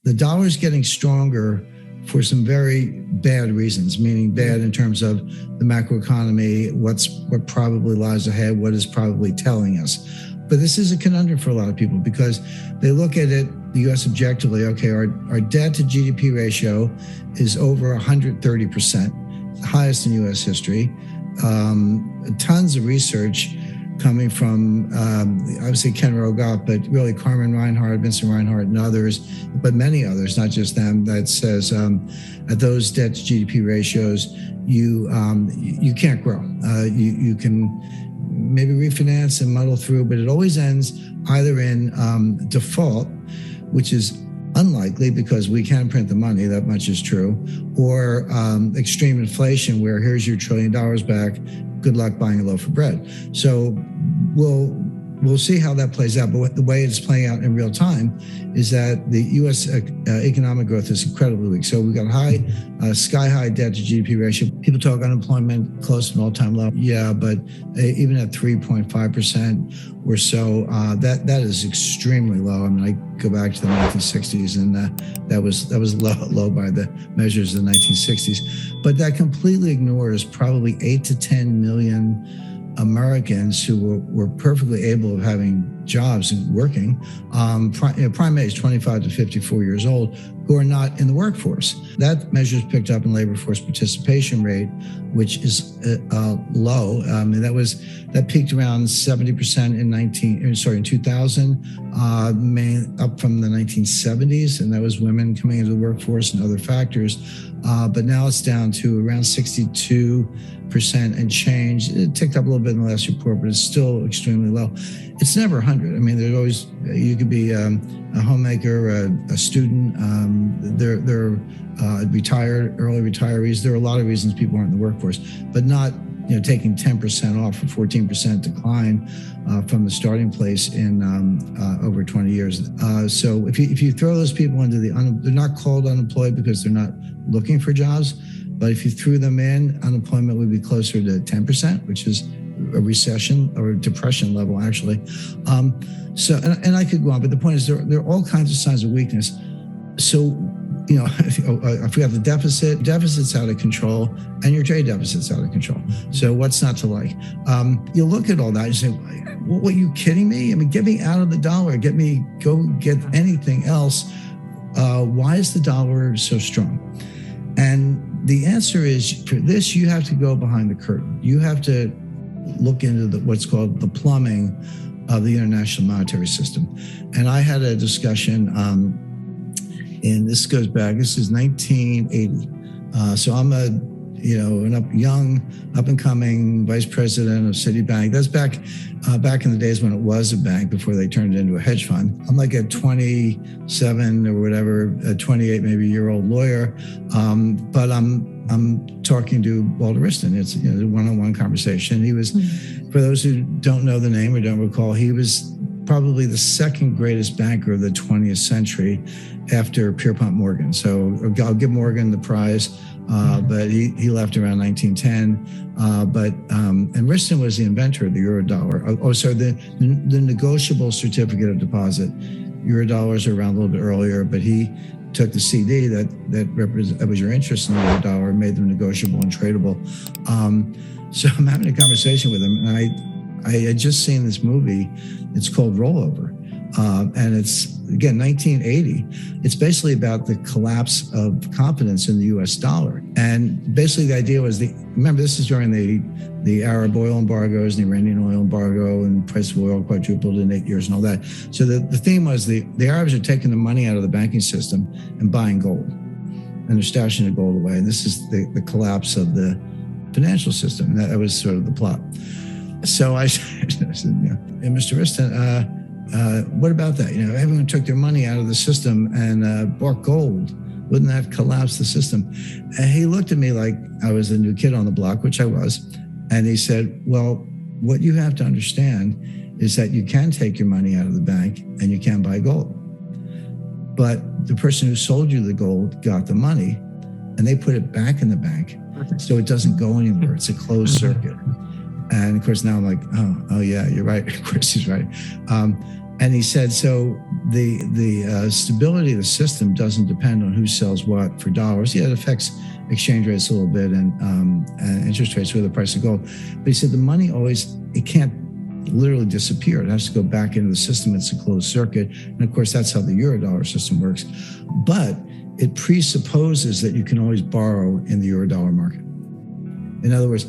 The dollar is getting stronger for some very bad reasons, meaning bad in terms of the macroeconomy, what probably lies ahead, what is probably telling us. But this is a conundrum for a lot of people because they look at it, the U.S. objectively, okay, our debt to GDP ratio is over 130%, the highest in U.S. history. Tons of research coming from, obviously Ken Rogoff, but really Carmen Reinhardt, Vincent Reinhardt, and others, but many others, not just them, that says at those debt to GDP ratios, you can't grow. You can maybe refinance and muddle through, but it always ends either in default, which is unlikely because we can print the money, that much is true, or extreme inflation where here's your $1 trillion back, good luck buying a loaf of bread. So we'll see how that plays out. But the way it's playing out in real time is that the U.S. Economic growth is incredibly weak. So we've got sky high debt to GDP ratio. People talk unemployment close to an all-time low. Yeah, but even at 3.5% or so, that is extremely low. I mean, I go back to the 1960s, and that was low by the measures of the 1960s. But that completely ignores probably 8 to 10 million Americans who were perfectly able of having jobs and working, prime age 25 to 54 years old, who are not in the workforce. That measure is picked up in labor force participation rate, which is low. That peaked around 70% in 2000, up from the 1970s, and that was women coming into the workforce and other factors. But now it's down to around 62% and change. It ticked up a little bit in the last report, but it's still extremely low. It's never 100. I mean, there's always, you could be a homemaker, a student, they're retired, early retirees. There are a lot of reasons people aren't in the workforce, but not taking 10% off or 14% decline from the starting place in over 20 years. So if you throw those people into they're not called unemployed because they're not looking for jobs, but if you threw them in, unemployment would be closer to 10%, which is a recession or a depression level, actually. And I could go on, but the point is there are all kinds of signs of weakness. So, I forgot the deficit's out of control, and your trade deficit's out of control. So what's not to like? You look at all that and say, what, are you kidding me? I mean, get me out of the dollar, go get anything else. Why is the dollar so strong? And the answer is, for this, you have to go behind the curtain. You have to look into what's called the plumbing of the international monetary system. And I had a discussion, and this goes back, this is 1980. So I'm an young, up and coming vice president of Citibank. That's back in the days when it was a bank before they turned it into a hedge fund. I'm like a 27 or whatever, a 28 maybe year old lawyer, but I'm talking to Walter Wriston. It's a one-on-one conversation. He was, for those who don't know the name or don't recall, he was probably the second greatest banker of the 20th century after Pierpont Morgan. So I'll give Morgan the prize, but he left around 1910. And Wriston was the inventor of the Eurodollar. The negotiable certificate of deposit. Eurodollars are around a little bit earlier, but he took the CD that was your interest in the Eurodollar and made them negotiable and tradable. So I'm having a conversation with him, and I had just seen this movie. It's called Rollover. And it's, again, 1980. It's basically about the collapse of confidence in the US dollar. And basically the idea was, remember, this is during the Arab oil embargoes, the Iranian oil embargo, and the price of oil quadrupled in 8 years and all that. So the theme was the Arabs are taking the money out of the banking system and buying gold. And they're stashing the gold away. And this is the collapse of the financial system. That was sort of the plot. So I said, Mr. Wriston, what about that? Everyone took their money out of the system and bought gold. Wouldn't that collapse the system? And he looked at me like I was a new kid on the block, which I was. And he said, well, what you have to understand is that you can take your money out of the bank and you can buy gold. But the person who sold you the gold got the money and they put it back in the bank. So it doesn't go anywhere. It's a closed circuit. And of course, now I'm like, oh yeah, you're right. Of course, he's right. And he said, so the stability of the system doesn't depend on who sells what for dollars. Yeah, it affects exchange rates a little bit and interest rates with the price of gold. But he said the money it can't literally disappear. It has to go back into the system. It's a closed circuit. And of course, that's how the Eurodollar system works. But it presupposes that you can always borrow in the Eurodollar market. In other words,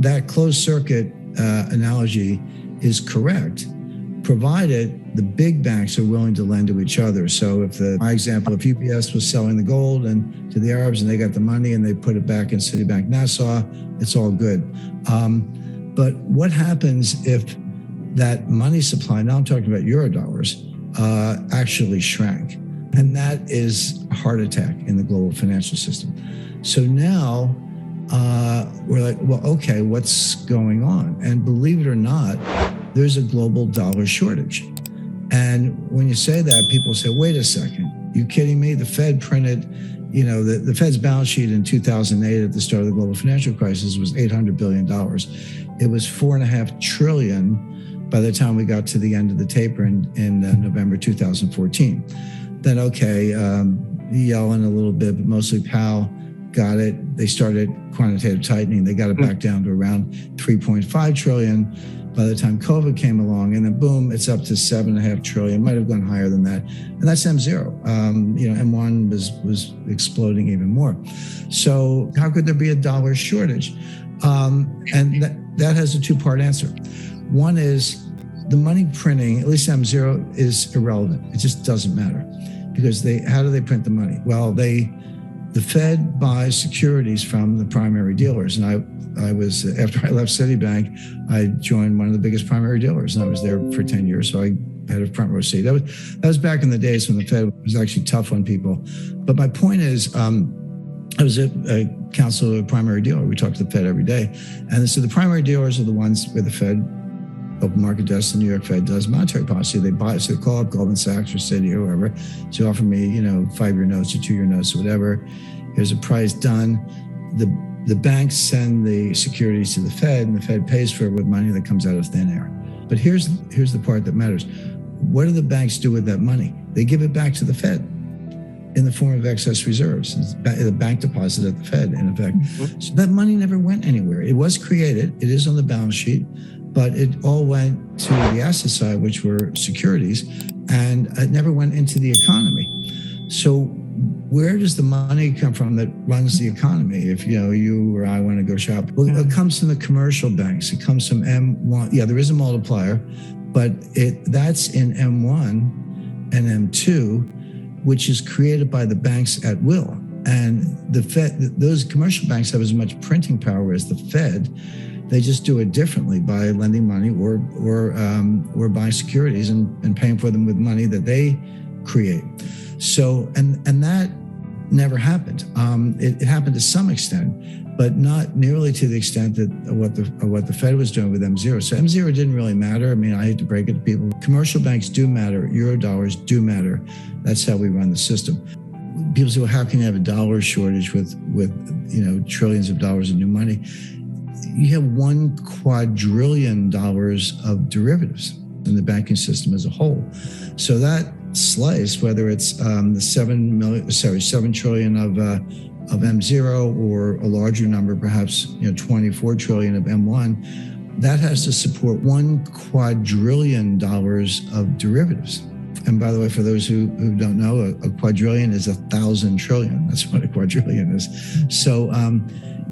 that closed circuit analogy is correct, provided the big banks are willing to lend to each other. So my example, if UBS was selling the gold and to the Arabs and they got the money and they put it back in Citibank Nassau, it's all good. But what happens if that money supply, now I'm talking about Eurodollars, actually shrank? And that is a heart attack in the global financial system. So now we're like, well, okay, what's going on? And believe it or not, there's a global dollar shortage. And when you say that, people say, wait a second, you kidding me? The Fed printed, the Fed's balance sheet in 2008 at the start of the global financial crisis was $800 billion. It was $4.5 trillion by the time we got to the end of the taper in November 2014. Then, okay, Yellen a little bit, but mostly Powell got it. They started quantitative tightening. They got it back down to around 3.5 trillion by the time COVID came along. And then boom, it's up to 7.5 trillion, might have gone higher than that. And that's M0. M1 was exploding even more. So how could there be a dollar shortage? And that has a two-part answer. One is the money printing, at least M0, is irrelevant. It just doesn't matter. Because how do they print the money? Well, the Fed buys securities from the primary dealers. And I was, after I left Citibank, I joined one of the biggest primary dealers, and I was there for 10 years. So I had a front row seat. That was back in the days when the Fed was actually tough on people. But my point is, I was a counselor of a primary dealer. We talked to the Fed every day. And so the primary dealers are the ones where the Fed, open market desk, the New York Fed does monetary policy. They buy, so they call up Goldman Sachs or Citi or whoever to offer me, 5-year notes or 2-year notes or whatever. Here's a price done. The banks send the securities to the Fed, and the Fed pays for it with money that comes out of thin air. But here's the part that matters. What do the banks do with that money? They give it back to the Fed in the form of excess reserves. It's the bank deposit at the Fed, in effect. Mm-hmm. So that money never went anywhere. It was created. It is on the balance sheet, but it all went to the asset side, which were securities, and it never went into the economy. So where does the money come from that runs the economy? If you or I want to go shop, well, it comes from the commercial banks. It comes from M1. Yeah, there is a multiplier, but that's in M1 and M2, which is created by the banks at will. And the Fed, those commercial banks have as much printing power as the Fed. They just do it differently by lending money or buying securities and paying for them with money that they create. So, and that never happened. It happened to some extent, but not nearly to the extent that what the Fed was doing with M0. So M0 didn't really matter. I mean, I hate to break it to people. Commercial banks do matter. Eurodollars do matter. That's how we run the system. People say, well, how can you have a dollar shortage with trillions of dollars of new money? You have $1 quadrillion of derivatives in the banking system as a whole. So that slice, whether it's the 7 trillion of M0 or a larger number, perhaps 24 trillion of M1, that has to support $1 quadrillion of derivatives. And by the way, for those who don't know, a quadrillion is 1,000 trillion. That's what a quadrillion is. So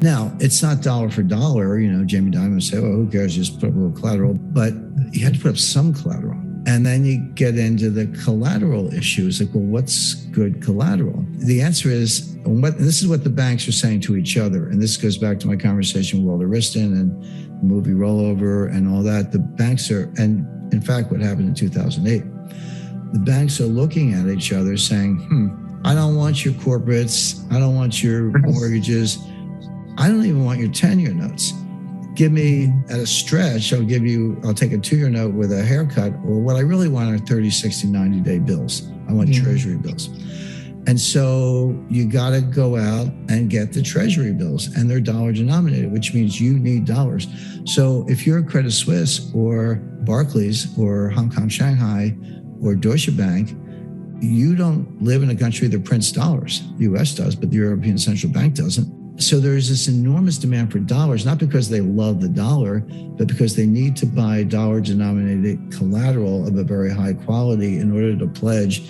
now it's not dollar for dollar. Jamie Dimon would say, well, who cares? Just put up a little collateral. But you had to put up some collateral. And then you get into the collateral issues. Like, well, what's good collateral? The answer is, and this is what the banks are saying to each other. And this goes back to my conversation with Walter Wriston and the movie Rollover and all that. The banks are, and in fact, what happened in 2008, the banks are looking at each other saying, I don't want your corporates. I don't want your mortgages. I don't even want your 10-year notes. Give me, at a stretch, I'll take a 2-year note with a haircut, or what I really want are 30, 60, 90-day bills. I want Treasury bills. And so you got to go out and get the Treasury bills, and they're dollar denominated, which means you need dollars. So if you're Credit Suisse or Barclays or Hong Kong, Shanghai or Deutsche Bank, you don't live in a country that prints dollars. The US does, but the European Central Bank doesn't. So there's this enormous demand for dollars, not because they love the dollar, but because they need to buy dollar denominated collateral of a very high quality in order to pledge